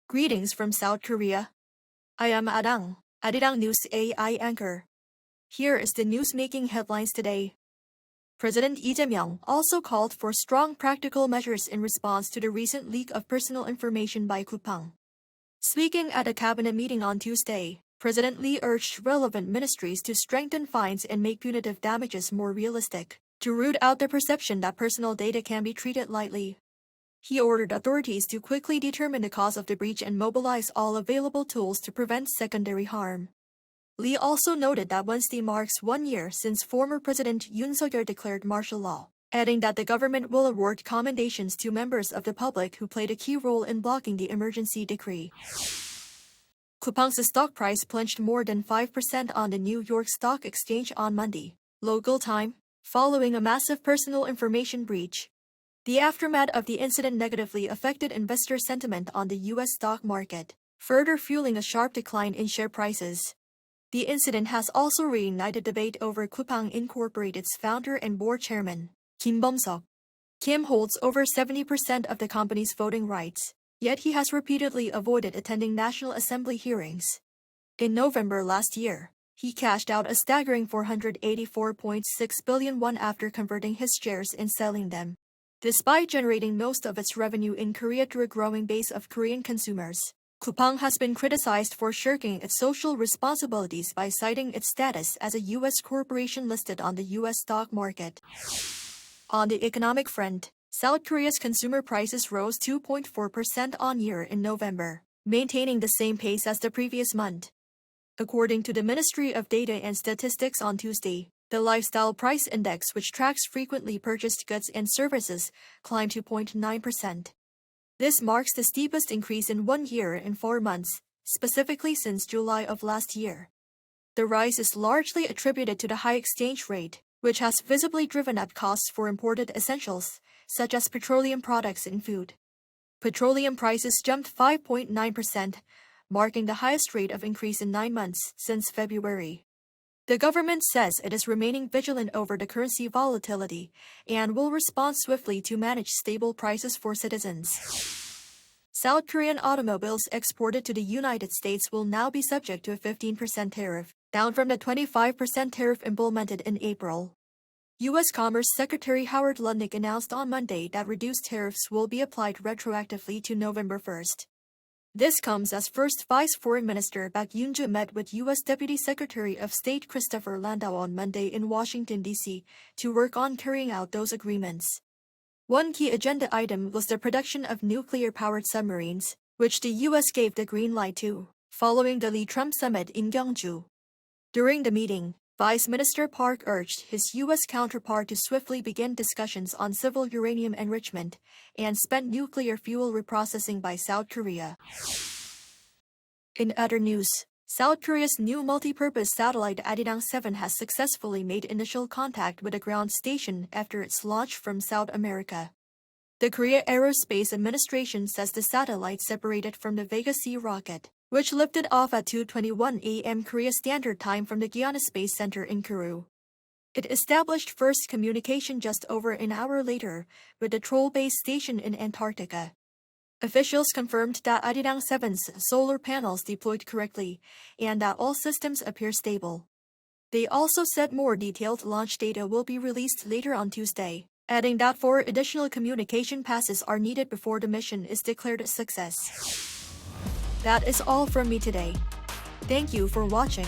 Greetings from South Korea. I am Arirang News AI anchor. Here is the news-making headlines today. President Lee Jae-myung also called for strong practical measures in response to the recent leak of personal information by Coupang. Speaking at a cabinet meeting on Tuesday, President Lee urged relevant ministries to strengthen fines and make punitive damages more realistic, to root out the perception that personal data can be treated lightly. He ordered authorities to quickly determine the cause of the breach and mobilize all available tools to prevent secondary harm. Lee also noted that Wednesday marks 1 year since former President Yoon Suk-yeol declared martial law, adding that the government will award commendations to members of the public who played a key role in blocking the emergency decree. Coupang's stock price plunged more than 5% on the New York Stock Exchange on Monday, local time, following a massive personal information breach. The aftermath of the incident negatively affected investor sentiment on the U.S. stock market, further fueling a sharp decline in share prices. The incident has also reignited debate over Coupang Incorporated's founder and board chairman, Kim Bum-seok. Kim holds over 70% of the company's voting rights, yet he has repeatedly avoided attending National Assembly hearings. In November last year, he cashed out a staggering 484.6 billion won after converting his shares and selling them. Despite generating most of its revenue in Korea through a growing base of Korean consumers, Coupang has been criticized for shirking its social responsibilities by citing its status as a U.S. corporation listed on the U.S. stock market. On the economic front, South Korea's consumer prices rose 2.4% on-year in November, maintaining the same pace as the previous month. According to the Ministry of Data and Statistics on Tuesday, the Lifestyle Price Index, which tracks frequently purchased goods and services, climbed 2.9%. This marks the steepest increase in 1 year and 4 months, specifically since July of last year. The rise is largely attributed to the high exchange rate, which has visibly driven up costs for imported essentials, such as petroleum products and food. Petroleum prices jumped 5.9%, marking the highest rate of increase in 9 months since February. The government says it is remaining vigilant over the currency volatility and will respond swiftly to manage stable prices for citizens. South Korean automobiles exported to the United States will now be subject to a 15% tariff, down from the 25% tariff implemented in April. U.S. Commerce Secretary Howard Lutnick announced on Monday that reduced tariffs will be applied retroactively to November 1st. This comes as First Vice Foreign Minister Baek Yoon-ju met with U.S. Deputy Secretary of State Christopher Landau on Monday in Washington, D.C., to work on carrying out those agreements. One key agenda item was the production of nuclear-powered submarines, which the U.S. gave the green light to, following the Lee-Trump summit in Gyeongju. During the meeting, Vice Minister Park urged his U.S. counterpart to swiftly begin discussions on civil uranium enrichment and spent nuclear fuel reprocessing by South Korea. In other news, South Korea's new multi-purpose satellite Arirang 7 has successfully made initial contact with a ground station after its launch from South America. The Korea Aerospace Administration says the satellite separated from the Vega C rocket, which lifted off at 2:21 a.m. Korea Standard Time from the Guyana Space Center in Kourou. It established first communication just over an hour later with the Troll Base Station in Antarctica. Officials confirmed that Arirang 7's solar panels deployed correctly and that all systems appear stable. They also said more detailed launch data will be released later on Tuesday, adding that 4 additional communication passes are needed before the mission is declared a success. That is all from me today. Thank you for watching.